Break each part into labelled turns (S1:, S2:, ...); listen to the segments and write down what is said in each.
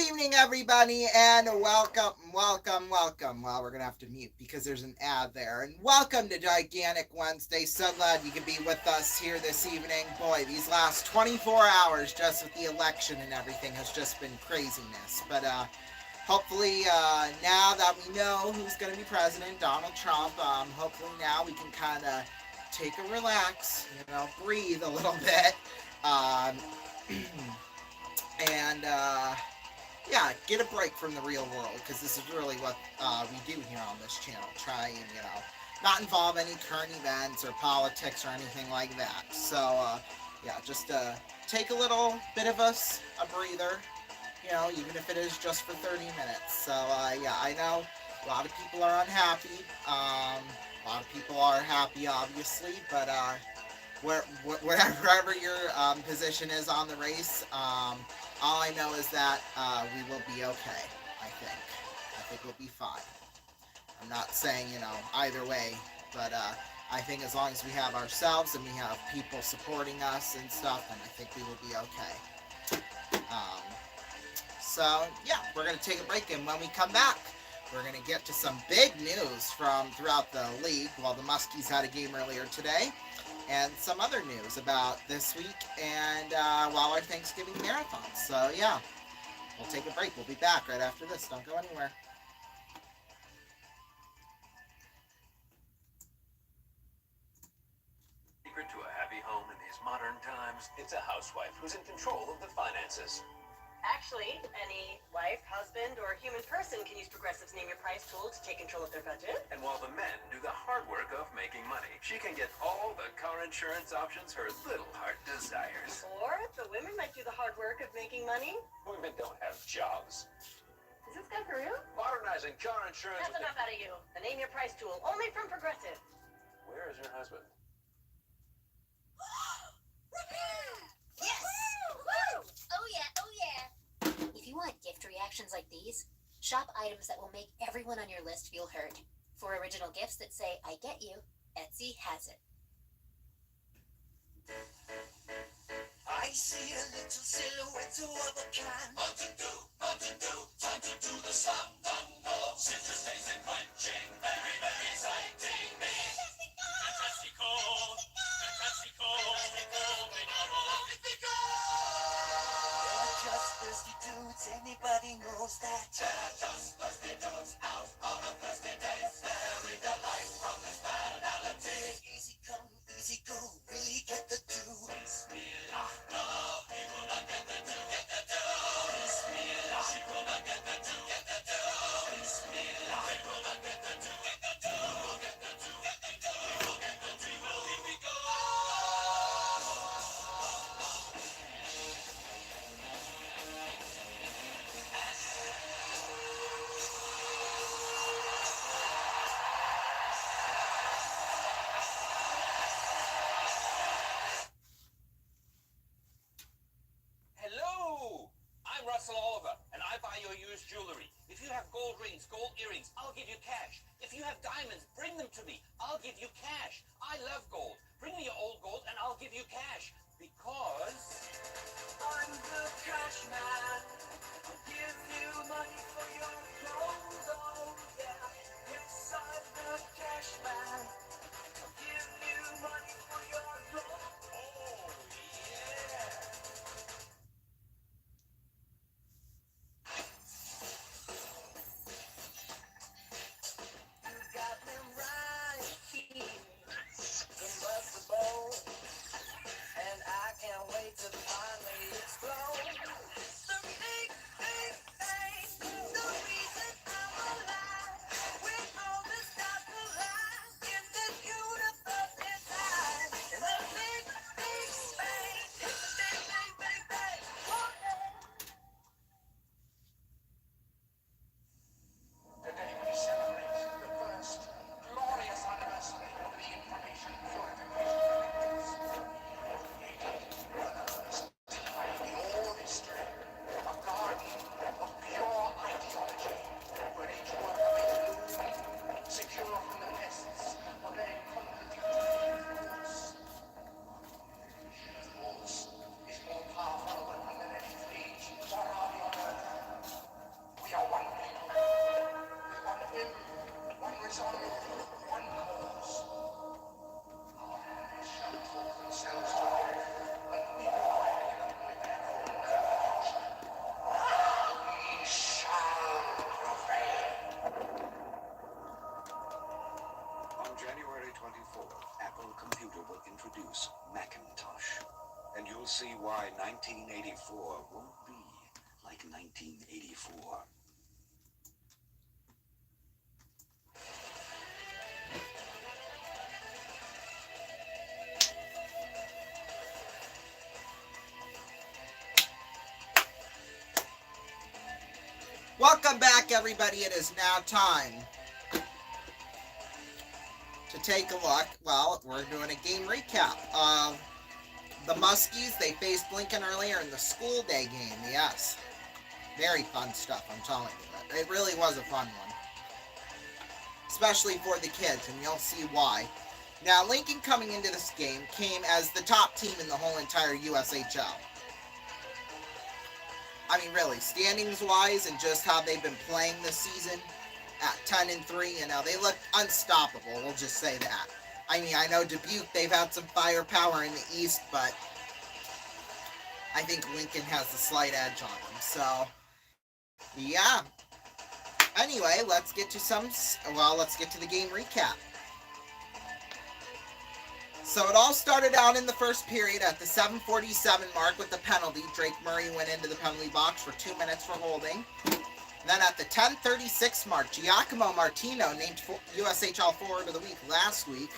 S1: evening, everybody, and welcome. Well, we're gonna have to mute because there's an ad there. And welcome to Gigantic Wednesday. So glad you can be with us here this evening. Boy, these last 24 hours, just with the election and everything, has just been craziness. But hopefully, now that we know who's gonna be president, Donald Trump, hopefully now we can kind of take a relax, breathe a little bit. Um, and yeah, get a break from the real world, because this is really what we do here on this channel. Try and, not involve any current events or politics or anything like that. So, yeah, just take a little bit of a breather, even if it is just for 30 minutes. So, yeah, I know a lot of people are unhappy. A lot of people are happy, obviously, but wherever your position is on the race, all I know is that we will be okay. I think we'll be fine. I'm not saying either way, but I think as long as we have ourselves and we have people supporting us and stuff, then I think we will be okay. So yeah, we're gonna take a break, and when we come back, we're gonna get to some big news from throughout the league. Well, the Muskies had a game earlier today, and some other news about this week and our Thanksgiving marathon. So yeah, we'll take a break. We'll be back right after this. Don't go anywhere.
S2: Secret to a happy home in these modern times, it's a housewife who's in control of the finances.
S3: Actually, any wife, husband, or human person can use Progressive's Name Your Price tool to take control of their budget.
S2: And while the men do the hard work of making money, she can get all the car insurance options her little heart desires.
S3: Or the women might do the hard work of making money.
S2: Women don't have jobs.
S3: Is this guy for real?
S2: Modernizing car insurance.
S3: That's enough out of you. The Name Your Price tool, only from Progressive.
S2: Where is your husband?
S4: Yes! Woo! Oh yeah. If you want gift reactions like these, shop items that will make everyone on your list feel heard. For original gifts that say, I get you, Etsy has it.
S5: I see a little silhouette of a can. Mountain Dew, time to do the slam dunk. Citrus tasting, crunching, very, very exciting me. Fantastico, they're just thirsty dudes, anybody knows that. They're just thirsty dudes, out on a thirsty day. Sparing their life from this banality. Easy come, easy go, really get the dew. Bismillah, no, he will not get the dew. Get the dew. Bismillah, she will not get the dew. Get the dew. Bismillah, he will not get the dew. Get the dew. Get the dew. Get the dew. He will get the dew. Here we go.
S6: Hello! I'm Russell Oliver, and I buy your used jewelry. If you have gold rings, gold earrings, I'll give you cash. If you have diamonds, bring them to me. I'll give you cash. I love gold. Bring me your old gold, and I'll give you cash. Because
S5: I'm the cash man. I'll give you money for your clothes, oh yeah. Yes, I'm the cash man. I'll give you money for your clothes, oh yeah. You got them right here, impossible, and I can't wait to finally explode.
S6: see why 1984 won't be like 1984.
S1: Welcome back, everybody. It is now time to take a look. Well, we're doing a game recap of the Muskies. They faced Lincoln earlier in the school day game. Yes. Very fun stuff, I'm telling you. It really was a fun one. Especially for the kids, and you'll see why. Now, Lincoln coming into this game came as the top team in the whole entire USHL. I mean, really, standings-wise and just how they've been playing this season at 10-3, you know, they look unstoppable, we'll just say that. I mean, I know Dubuque, they've had some firepower in the East, but I think Lincoln has the slight edge on them, so, yeah. Anyway, let's get to let's get to the game recap. So it all started out in the first period at the 7:47 mark with the penalty. Drake Murray went into the penalty box for 2 minutes for holding. Then at the 10:36 mark, Giacomo Martino, named USHL Forward of the Week last week.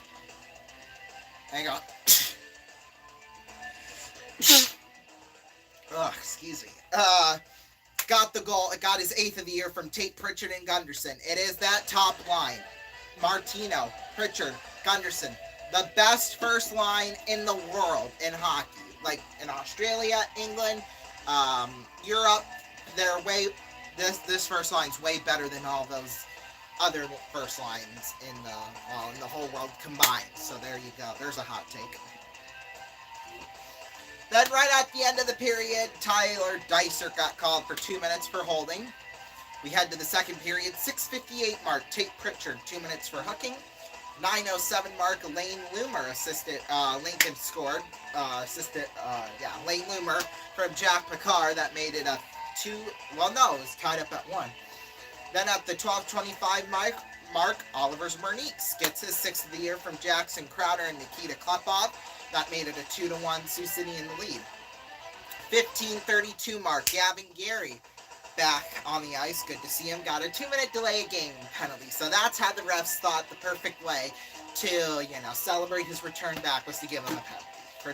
S1: Hang on. Excuse me. Got the goal. Got his 8th of the year from Tate, Pritchard, and Gunderson. It is that top line. Martino, Pritchard, Gunderson. The best first line in the world in hockey. Like in Australia, England, Europe, they're way... This first line's way better than all those other first lines in the whole world combined. So there you go. There's a hot take. Then right at the end of the period, Tyler Dysert got called for 2 minutes for holding. We head to the second period, 6:58 mark, Tate Pritchard, 2 minutes for hooking. 9:07 mark, Lane Loomer assisted, Lincoln scored, Lane Loomer from Jack Picard, that made it a it was tied up at 1. Then at the 12:25 mark, Oliver Merniks gets his 6th of the year from Jackson Crowder and Nikita Klepov. That made it a 2-1 Sioux City in the lead. 15:32 mark, Gavin Gary back on the ice. Good to see him. Got a 2-minute delay of game penalty. So that's how the refs thought the perfect way to, celebrate his return back was to give him a penalty for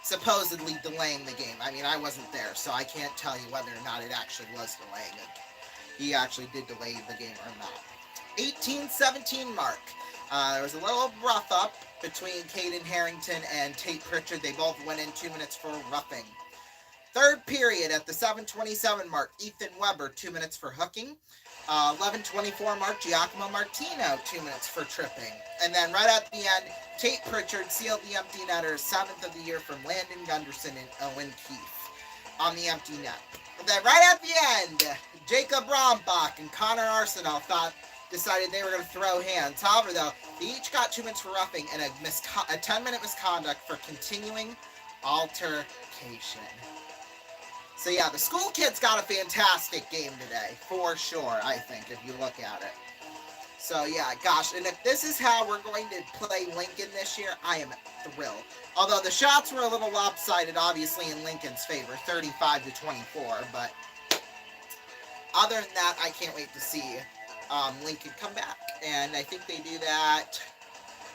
S1: supposedly delaying the game. I mean, I wasn't there, so I can't tell you whether or not it actually was delaying it. He actually did delay the game or not. 18:17 mark. There was a little rough up between Caden Harrington and Tate Pritchard. They both went in 2 minutes for roughing. Third period at the 7:27 mark, Ethan Weber, 2 minutes for hooking. 11:24 mark, Giacomo Martino, 2 minutes for tripping. And then right at the end, Tate Pritchard sealed the empty netter, 7th of the year from Landon Gunderson and Owen Keefe on the empty net. And then right at the end, Jacob Rombach and Connor Arsenal decided they were going to throw hands. However, though, they each got 2 minutes for roughing and a 10-minute misconduct for continuing altercation. So yeah, the school kids got a fantastic game today, for sure, I think, if you look at it. So yeah, gosh, and if this is how we're going to play Lincoln this year, I am thrilled. Although the shots were a little lopsided, obviously, in Lincoln's favor, 35-24, but other than that, I can't wait to see Lincoln come back. And I think they do that,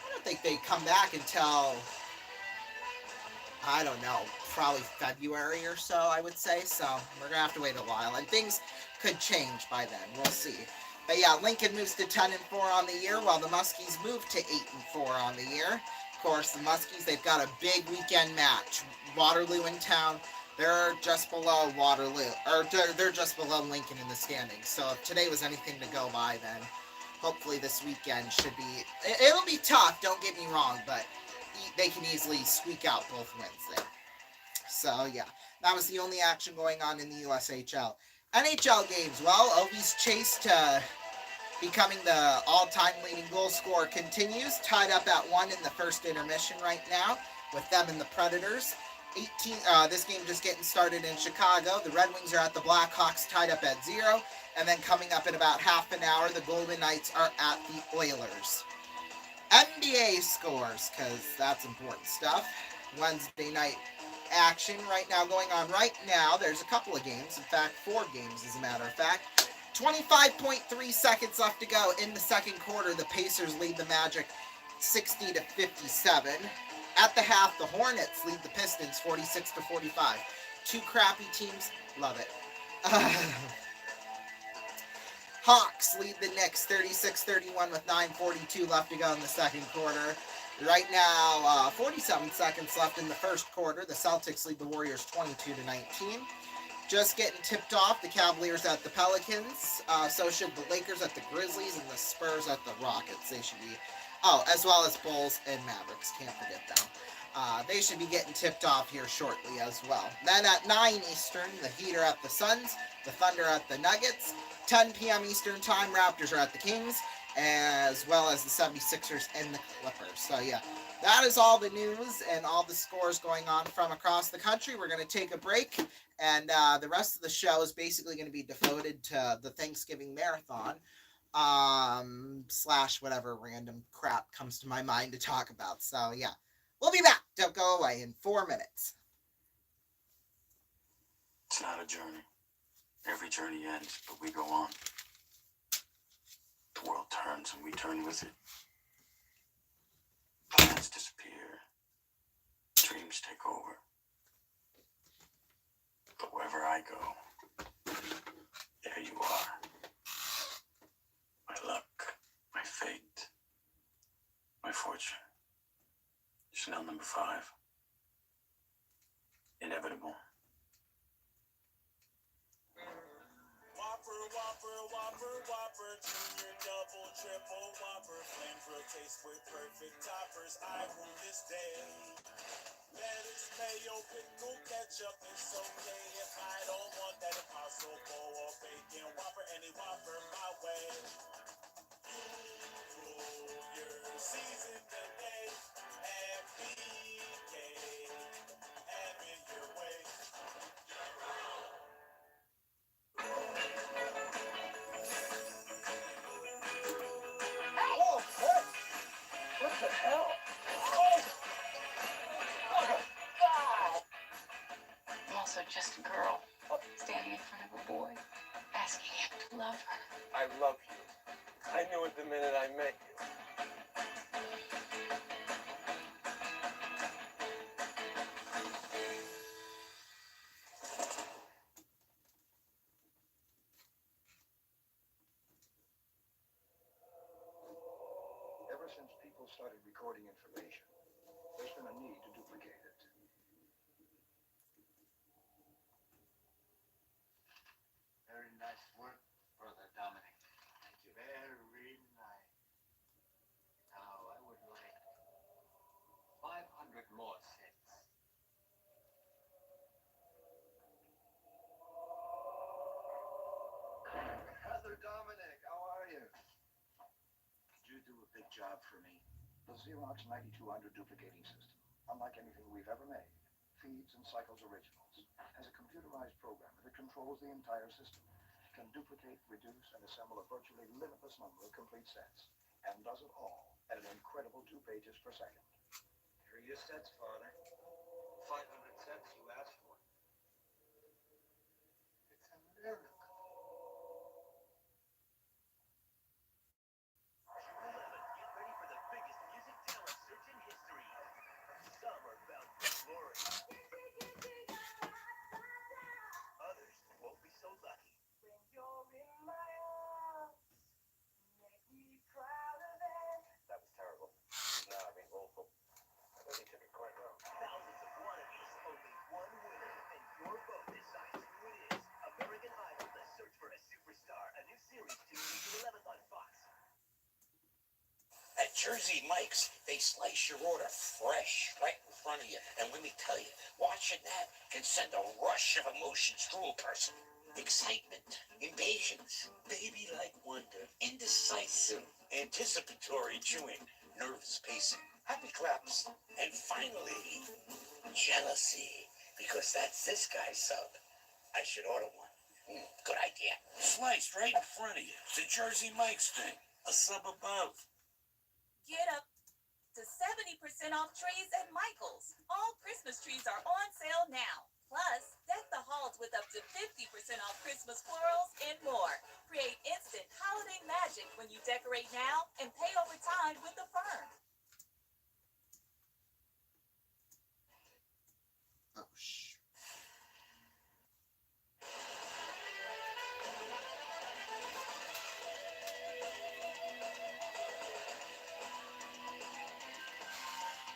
S1: I don't think they come back until, I don't know, probably February or so, I would say. So we're going to have to wait a while. And things could change by then. We'll see. But yeah, Lincoln moves to 10-4 on the year, while the Muskies move to 8-4 on the year. Of course, the Muskies, they've got a big weekend match. Waterloo in town. They're just below Waterloo. Or they're just below Lincoln in the standings. So if today was anything to go by, then hopefully this weekend should be... It'll be tough, don't get me wrong, but they can easily squeak out both wins there. So, yeah, that was the only action going on in the USHL. NHL games, well, Ovi's chase to becoming the all-time leading goal scorer continues, tied up at 1 in the first intermission right now, with them and the Predators. This game just getting started in Chicago. The Red Wings are at the Blackhawks, tied up at 0, and then coming up in about half an hour, the Golden Knights are at the Oilers. NBA scores, because that's important stuff. Wednesday night action right now going on right now. There's a couple of games. In fact, 4 games as a matter of fact. 25.3 seconds left to go in the second quarter. The Pacers lead the Magic 60-57. At the half, the Hornets lead the Pistons 46-45. 2 crappy teams. Love it. Hawks lead the Knicks 36-31 with 9:42 left to go in the second quarter. Right now, 47 seconds left in the first quarter. The Celtics lead the Warriors 22-19. Just getting tipped off, the Cavaliers at the Pelicans. So should the Lakers at the Grizzlies and the Spurs at the Rockets. They should be, as well as Bulls and Mavericks. Can't forget them. They should be getting tipped off here shortly as well. Then at 9 Eastern, the Heat are at the Suns, the Thunder at the Nuggets. 10 p.m. Eastern Time, Raptors are at the Kings, as well as the 76ers and the Clippers. So yeah, that is all the news and all the scores going on from across the country. We're going to take a break, and the rest of the show is basically going to be devoted to the Thanksgiving marathon, / whatever random crap comes to my mind to talk about. So yeah, we'll be back. Don't go away in 4 minutes.
S7: It's not a journey. Every journey ends, but we go on. The world turns and we turn with it. Plans disappear. Dreams take over. But wherever I go, there you are. My luck, my fate, my fortune. Chanel number 5. Inevitable.
S5: Whopper, Junior, double, triple, Whopper, flamethrower taste with perfect toppers. I rule this day. Lettuce, mayo, pickle, ketchup, it's okay if I don't want that impossible or bacon Whopper, any Whopper my way. You rule your season today and BK, have it your way.
S8: I'm also just a girl standing in front of a boy, asking him to love her.
S9: I love you. I knew it the minute I met you.
S10: Ever since people started recording information, there's been a need to duplicate it.
S11: Very nice work, Brother Dominic. Thank you. Very nice. Now, I would like 500 more cents.
S10: Brother Dominic, how are you? You do a big job for me. The Xerox 9200 duplicating system, unlike anything we've ever made, feeds and cycles originals, has a computerized programmer that controls the entire system, can duplicate, reduce, and assemble a virtually limitless number of complete sets, and does it all at an incredible 2 pages per second.
S11: Here are your sets, Father. 500 cents you asked for. It's a miracle.
S6: At Jersey Mike's, they slice your order fresh right in front of you. And let me tell you, watching that can send a rush of emotions through a person. Excitement, impatience, baby-like wonder, indecisive, anticipatory chewing, nervous pacing, happy claps, and finally, jealousy. Because that's this guy's sub. I should order one. Good idea. Sliced right in front of you. It's a Jersey Mike's thing. A sub above.
S12: Get up to 70% off trees at Michael's. All Christmas trees are on sale now. Plus, deck the halls with up to 50% off Christmas florals and more. Create instant holiday magic when you decorate now and pay over time with the firm.
S1: Oh, shh.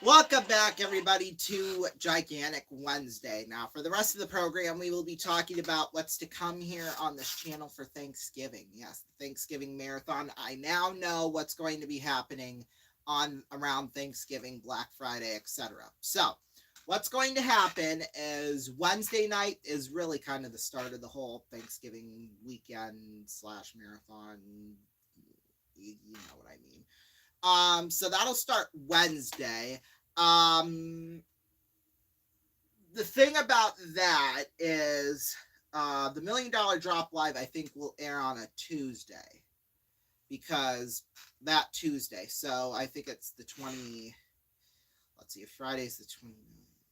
S1: Welcome back, everybody, to Gigantic Wednesday. Now, for the rest of the program, we will be talking about what's to come here on this channel for Thanksgiving. Yes, the Thanksgiving Marathon. I now know what's going to be happening on around Thanksgiving, Black Friday, etc. So, what's going to happen is Wednesday night is really kind of the start of the whole Thanksgiving weekend / marathon. You know what I mean. So that'll start Wednesday. The thing about that is the $1 Million Drop Live, I think, will air on a Tuesday, because that Tuesday, so I think it's the 20, let's see, if Friday's the 20,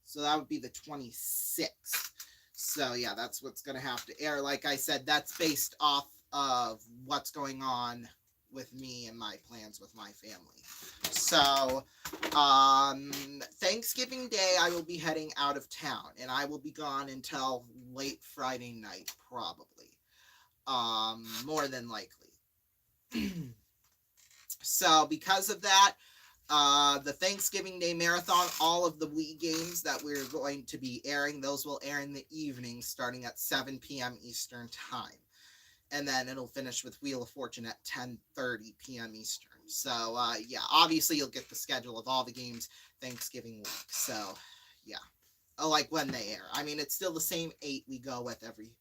S1: so that would be the 26th. So yeah, that's what's going to have to air. Like I said, that's based off of what's going on with me and my plans with my family. So Thanksgiving Day, I will be heading out of town, and I will be gone until late Friday night, probably, more than likely. So because of that, the Thanksgiving Day Marathon, all of the Wii games that we're going to be airing, those will air in the evening starting at 7 p.m. Eastern Time. And then it'll finish with Wheel of Fortune at 10:30 p.m. Eastern. So, yeah, obviously you'll get the schedule of all the games Thanksgiving week. So, yeah. Like when they air. I mean, it's still the same 8 we go with every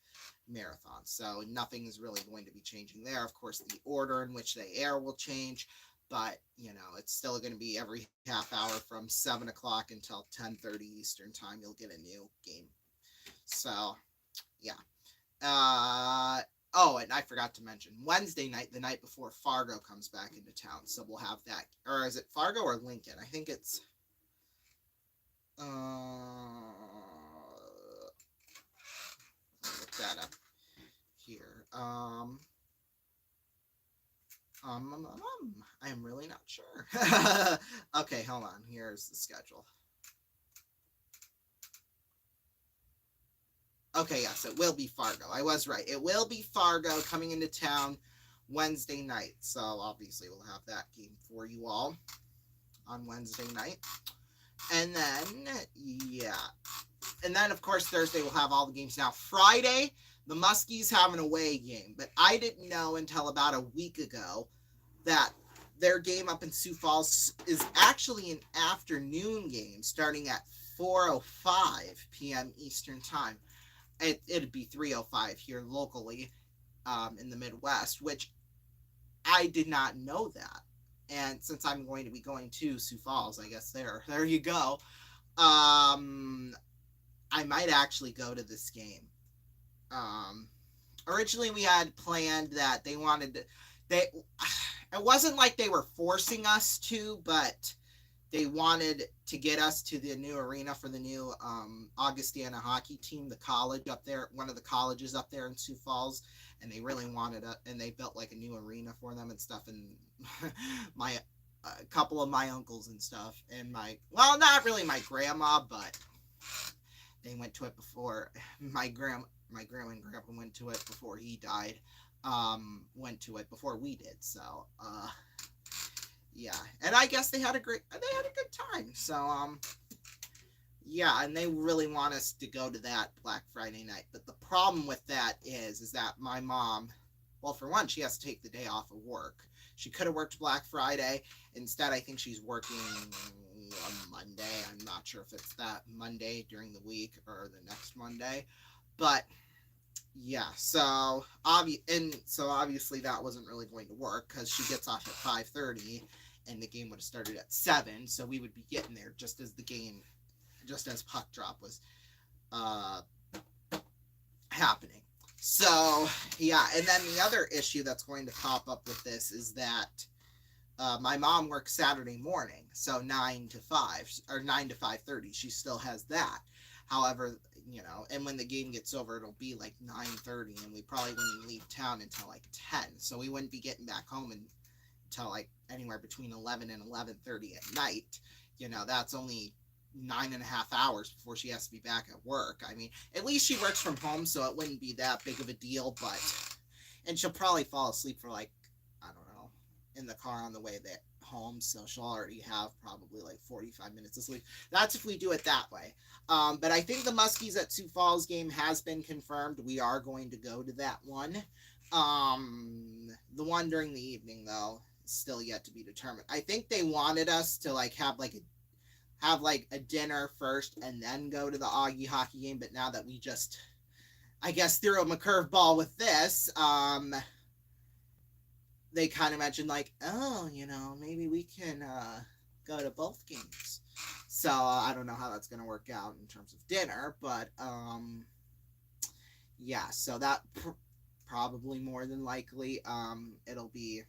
S1: marathon. So, nothing is really going to be changing there. Of course, the order in which they air will change. But, you know, it's still going to be every half hour from 7 o'clock until 10:30 Eastern Time. You'll get a new game. So, yeah. Oh, and I forgot to mention, Wednesday night, the night before, Fargo comes back into town. So we'll have that. Or is it Fargo or Lincoln? I think it's... look that up here. I am really not sure. Okay, hold on. Here's the schedule. Okay, yes, it will be Fargo. I was right. It will be Fargo coming into town Wednesday night. So obviously we'll have that game for you all on Wednesday night. And then, yeah. And then, of course, Thursday we'll have all the games. Now, Friday, the Muskies have an away game. But I didn't know until about a week ago that their game up in Sioux Falls is actually an afternoon game starting at 4:05 p.m. Eastern Time. It'd be 3:05 here locally in the Midwest, which I did not know that. And since I'm going to be going to Sioux Falls, I guess there you go. I might actually go to this game. Originally we had planned that they wanted to, it wasn't like they were forcing us to, but they wanted to get us to the new arena for the new Augustana hockey team, the college up there, one of the colleges up there in Sioux Falls, and they really wanted it, and they built like a new arena for them and stuff, and a couple of my uncles and stuff, and not really my grandma, but they went to it before. My grandma and grandpa went to it before he died, went to it before we did, so yeah, and I guess they had a good time. So, yeah, and they really want us to go to that Black Friday night. But the problem with that is that my mom, well, for one, she has to take the day off of work. She could have worked Black Friday. Instead, I think she's working on Monday. I'm not sure if it's that Monday during the week or the next Monday. But, yeah, so obviously that wasn't really going to work because she gets off at 5:30. And the game would have started at 7, so we would be getting there just as puck drop was happening. So, yeah, and then the other issue that's going to pop up with this is that my mom works Saturday morning, so 9 to 5, or 9 to 5:30. She still has that. However, you know, and when the game gets over, it'll be like 9:30, and we probably wouldn't leave town until like 10. So we wouldn't be getting back home until like anywhere between 11 and 11:30 at night. You know, that's only 9.5 hours before she has to be back at work. I mean, at least she works from home, so it wouldn't be that big of a deal. But and she'll probably fall asleep for like, I don't know, in the car on the way there home, so she'll already have probably like 45 minutes of sleep. That's if we do it that way. But I think the Muskies at Sioux Falls game has been confirmed. We are going to go to that one. The one during the evening, though, is still yet to be determined. I think they wanted us to like have like a dinner first and then go to the Augie hockey game, but now that we just, I guess, threw them a curveball with this, they kind of mentioned like, oh, you know, maybe we can go to both games. So I don't know how that's going to work out in terms of dinner, but yeah, so that probably more than likely it'll be,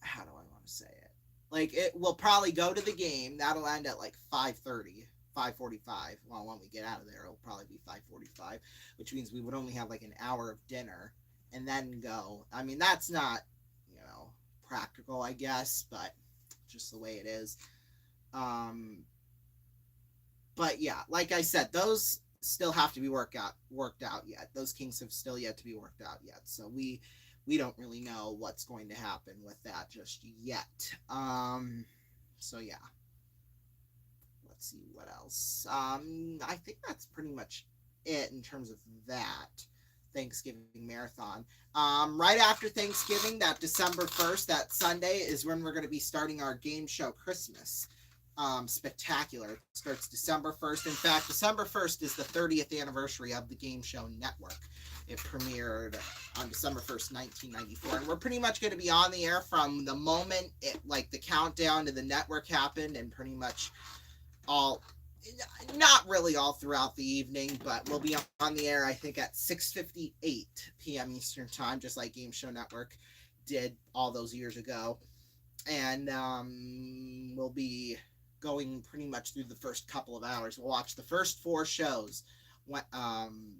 S1: how do I want to say it? Like, it will probably go to the game. That'll end at like 5:30, 5:45. Well, when we get out of there, it'll probably be 5:45, which means we would only have like an hour of dinner and then go. I mean, that's not, you know, practical, I guess, but just the way it is. But yeah, like I said, those still have to be worked out yet. Those kinks have still yet to be worked out yet. So we don't really know what's going to happen with that just yet. So yeah. Let's see what else. I think that's pretty much it in terms of that Thanksgiving marathon. Right after Thanksgiving, that December 1st, that Sunday, is when we're going to be starting our game show Christmas spectacular. It starts December 1st. In fact, December 1st is the 30th anniversary of the Game Show Network. It premiered on December 1st, 1994. And we're pretty much going to be on the air from the moment the countdown to the network happened, and pretty much all, not really all throughout the evening, but we'll be on the air, I think, at 6:58 p.m. Eastern Time, just like Game Show Network did all those years ago. And we'll be going pretty much through the first couple of hours. We'll watch the first 4 shows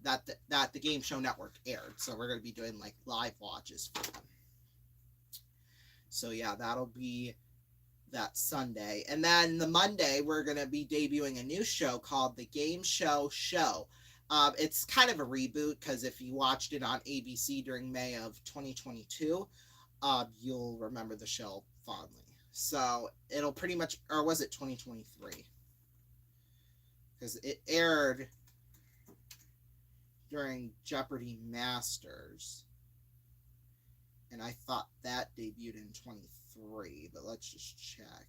S1: that the Game Show Network aired. So we're going to be doing like live watches for them. So yeah, that'll be that Sunday. And then the Monday, we're going to be debuting a new show called The Game Show Show. It's kind of a reboot, because if you watched it on ABC during May of 2022, you'll remember the show fondly. So it'll pretty much, or was it 2023? Because it aired during Jeopardy Masters, and I thought that debuted in 23, but let's just check.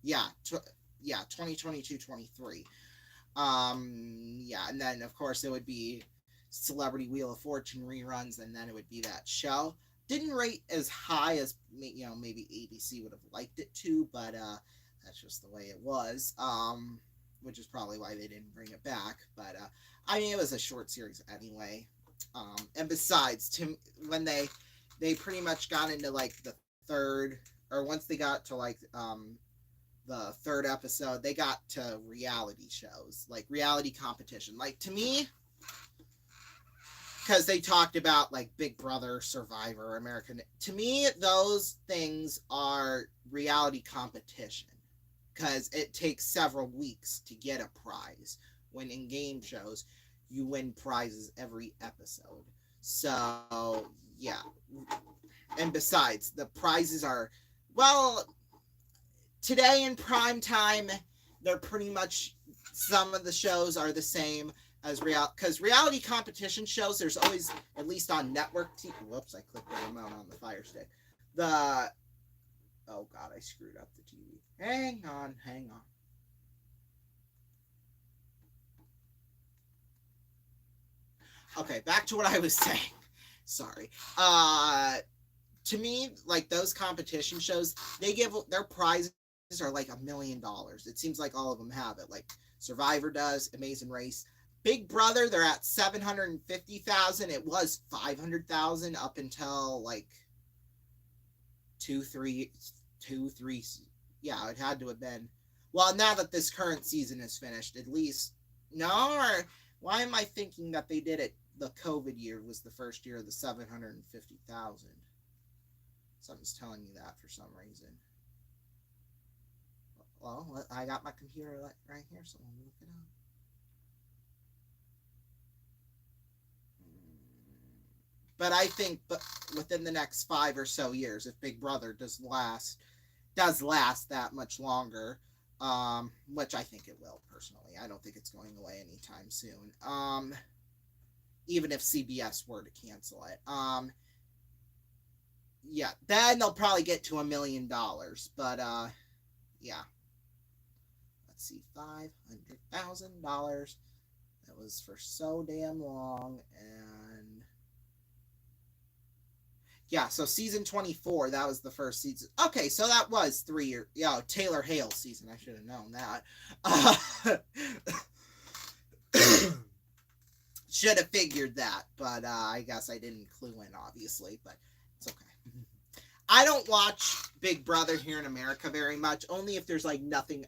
S1: Yeah, 2022-23. Yeah, and then of course it would be Celebrity Wheel of Fortune reruns, and then it would be that show. Didn't rate as high as, you know, maybe ABC would have liked it to, but that's just the way it was. Which is probably why they didn't bring it back. But I mean, it was a short series anyway. And besides, when they pretty much got into like the third, or once they got to like the third episode, they got to reality shows, like reality competition. Like, to me, because they talked about like Big Brother, Survivor, American. To me, those things are reality competition, because it takes several weeks to get a prize. When in game shows, you win prizes every episode. So yeah, and besides, the prizes are, well, today in prime time, they're pretty much, some of the shows are the same as because reality competition shows, there's always, at least on network TV. Whoops, I clicked the remote on the Fire Stick. Oh god, I screwed up the TV. Hang on. Okay, back to what I was saying. Sorry. To me, like, those competition shows, they give their prizes are like $1 million. It seems like all of them have it. Like Survivor does, Amazing Race. Big Brother, they're at 750,000. It was 500,000 up until like 2-3. Yeah, it had to have been. well, now that this current season is finished, at least, no, or why am I thinking that they did it, the COVID year was the first year of the 750,000? Something's telling me that for some reason. Well, I got my computer right here, so let me look it up. But I think within the next 5 or so years, if Big Brother does last that much longer, which I think it will personally. I don't think it's going away anytime soon. Even if CBS were to cancel it. Yeah, then they'll probably get to $1 million. But yeah. Let's see, $500,000. That was for so damn long, and yeah, so season 24, that was the first season. Okay, so that was 3 years. Yeah, Taylor Hale's season. I should have known that. Should have figured that, but I guess I didn't clue in, obviously, but it's okay. I don't watch Big Brother here in America very much, only if there's like nothing,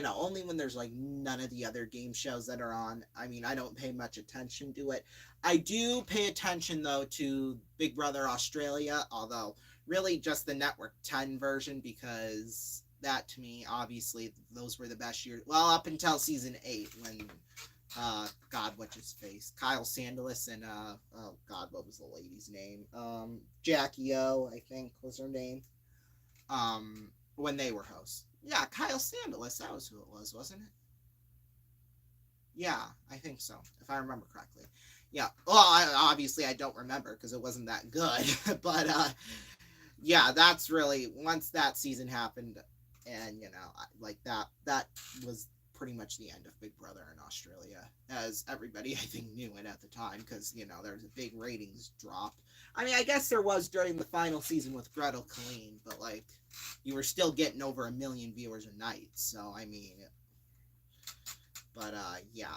S1: only when there's like none of the other game shows that are on. I mean, I don't pay much attention to it. I do pay attention, though, to Big Brother Australia, although really just the Network 10 version, because that, to me, obviously, those were the best years. Well, up until season 8, when, God, what's his face? Kyle Sandilands and, oh, God, what was the lady's name? Jackie O, I think, was her name. When they were hosts. Yeah, Kyle Sandilands, that was who it was, wasn't it? Yeah, I think so, if I remember correctly. Yeah, well, obviously I don't remember because it wasn't that good, but yeah, that's really, once that season happened, and like that was pretty much the end of Big Brother in Australia, as everybody I think knew it at the time, because there was a big ratings drop. I mean, I guess there was during the final season with Gretel Colleen, but like, you were still getting over 1 million viewers a night, so I mean, but yeah.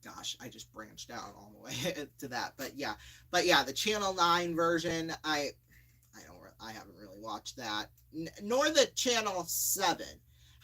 S1: Gosh, I just branched out all the way to that, but yeah, the Channel 9 version, I haven't really watched that, nor the Channel 7.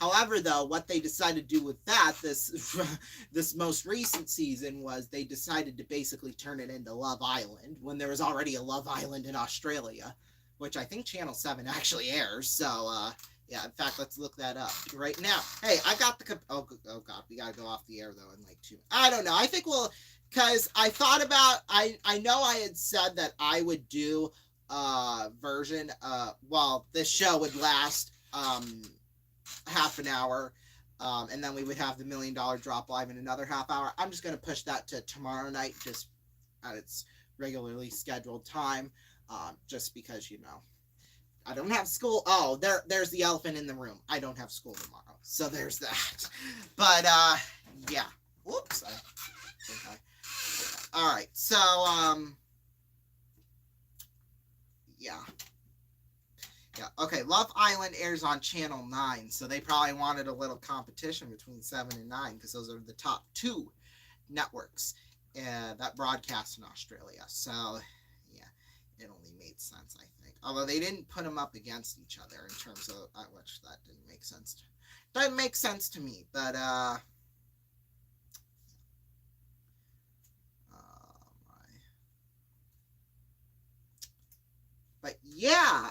S1: However, though, what they decided to do with that this most recent season was they decided to basically turn it into Love Island when there was already a Love Island in Australia, which I think Channel 7 actually airs. So yeah, in fact, let's look that up right now. Hey, I got the... Oh, God, we got to go off the air, though, in like 2... I don't know. I think we'll... Because I thought about... I know I had said that I would do a version... well, this show would last half an hour, and then we would have the $1 Million Drop live in another half hour. I'm just going to push that to tomorrow night, just at its regularly scheduled time, just because, I don't have school. Oh, there's the elephant in the room. I don't have school tomorrow. So there's that. But, yeah. Whoops. All right. So, yeah. Yeah. Okay. Love Island airs on Channel 9. So they probably wanted a little competition between 7 and 9, because those are the top 2 networks that broadcast in Australia. So, yeah, it only made sense, I think. Although they didn't put them up against each other in terms of which that didn't make sense. Doesn't make sense to me, but but yeah,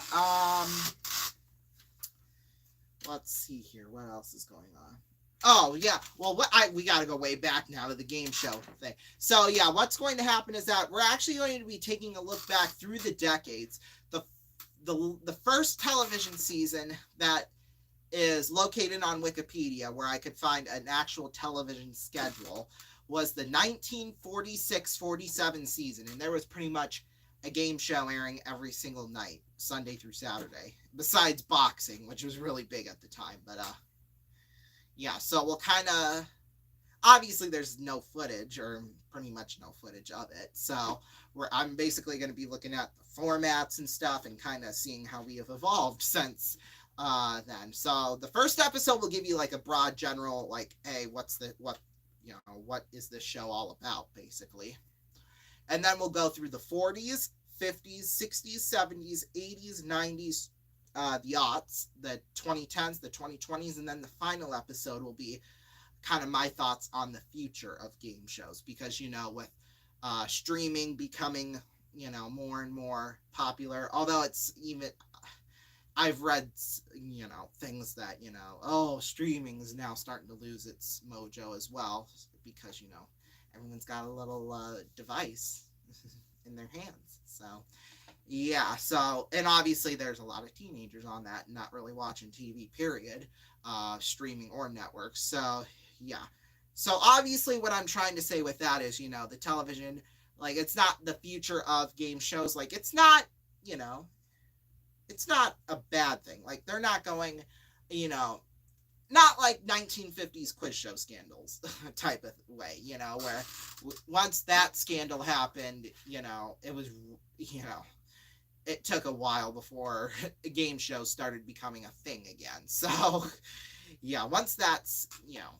S1: let's see here. What else is going on? Oh, yeah. Well, we got to go way back now to the game show thing. So, yeah, what's going to happen is that we're actually going to be taking a look back through the decades. The first television season that is located on Wikipedia, where I could find an actual television schedule, was the 1946-47 season. And there was pretty much a game show airing every single night, Sunday through Saturday, besides boxing, which was really big at the time. But, yeah, so we'll kind of... Obviously, there's no footage, or pretty much no footage of it. So I'm basically going to be looking at the formats and stuff and kind of seeing how we have evolved since then. So the first episode will give you like a broad general, like, hey, what is this show all about, basically. And then we'll go through the 40s, 50s, 60s, 70s, 80s, 90s, the aughts, the 2010s, the 2020s, and then the final episode will be kind of my thoughts on the future of game shows, because, you know, with streaming becoming, you know, more and more popular, although it's even, I've read, you know, things that, you know, oh, streaming is now starting to lose its mojo as well, because, you know, everyone's got a little device in their hands. So, yeah, so, and obviously there's a lot of teenagers on that not really watching TV, period, streaming or networks. So, yeah. So, obviously what I'm trying to say with that is, you know, the television, like, it's not the future of game shows. Like, it's not, you know, it's not a bad thing. Like, they're not going, you know, not like 1950s quiz show scandals type of way, you know, where once that scandal happened, you know, it was, you know, it took a while before game shows started becoming a thing again. So, yeah, once that's, you know,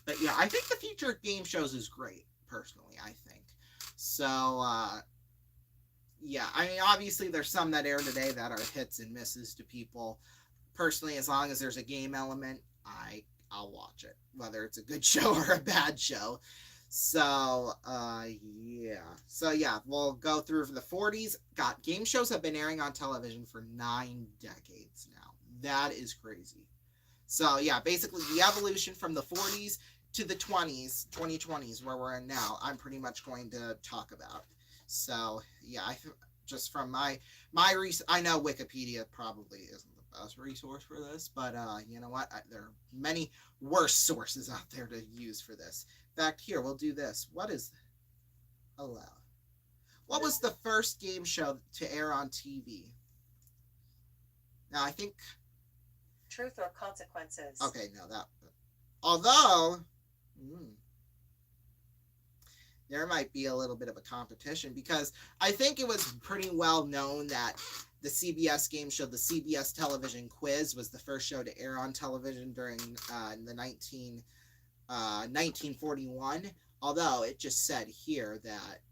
S1: but yeah, I think the future of game shows is great, personally, I think. So, yeah, I mean, obviously there's some that air today that are hits and misses to people. Personally, as long as there's a game element, I'll watch it, whether it's a good show or a bad show. So, yeah. So, yeah, we'll go through for the 40s. Game shows have been airing on television for 9 decades now. That is crazy. So, yeah, basically the evolution from the 40s to the 2020s, where we're in now, I'm pretty much going to talk about. So, yeah, just from my I know Wikipedia probably isn't the best resource for this, but you know what? There are many worse sources out there to use for this. In fact, here, we'll do this. What is allowed? What was the first game show to air on TV? Now, I think...
S3: Truth or Consequences.
S1: Okay, no, that... Although... there might be a little bit of a competition, because I think it was pretty well known that the CBS game show, the CBS Television Quiz, was the first show to air on television during the 1941. Although it just said here that,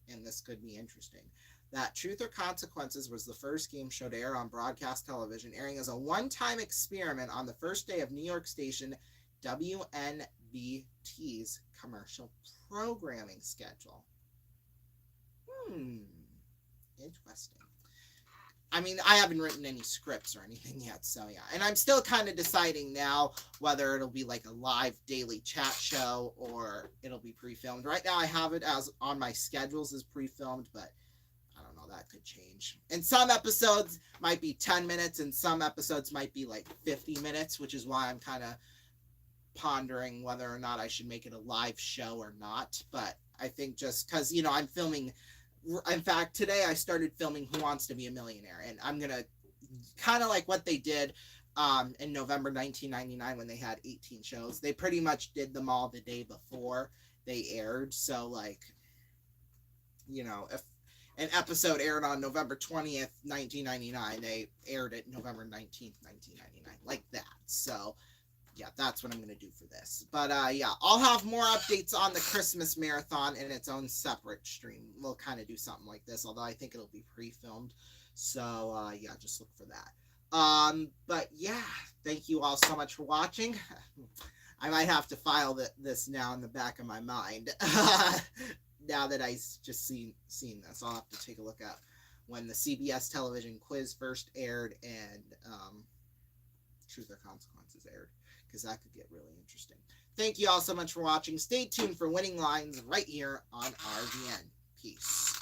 S1: and this could be interesting, that Truth or Consequences was the first game show to air on broadcast television, airing as a one-time experiment on the first day of New York station WNBT's commercial programming schedule. Interesting. I mean, I haven't written any scripts or anything yet, so yeah. And I'm still kind of deciding now whether it'll be like a live daily chat show or it'll be pre-filmed. Right now I have it as on my schedules as pre-filmed, but I don't know, that could change. And some episodes might be 10 minutes and some episodes might be like 50 minutes, which is why I'm kind of pondering whether or not I should make it a live show or not. But I think just because, you know, I'm filming... In fact, today I started filming Who Wants to Be a Millionaire, and I'm going to kind of like what they did in November 1999 when they had 18 shows. They pretty much did them all the day before they aired. So, like, you know, if an episode aired on November 20th, 1999, they aired it November 19th, 1999, like that. So, yeah, that's what I'm going to do for this. But, yeah, I'll have more updates on the Christmas Marathon in its own separate stream. We'll kind of do something like this, although I think it'll be pre-filmed. So, yeah, just look for that. But, yeah, thank you all so much for watching. I might have to file this now in the back of my mind. Now that I just seen this, I'll have to take a look at when the CBS Television Quiz first aired and Truth or Consequences aired, because that could get really interesting. Thank you all so much for watching. Stay tuned for Winning Lines right here on RVN. Peace.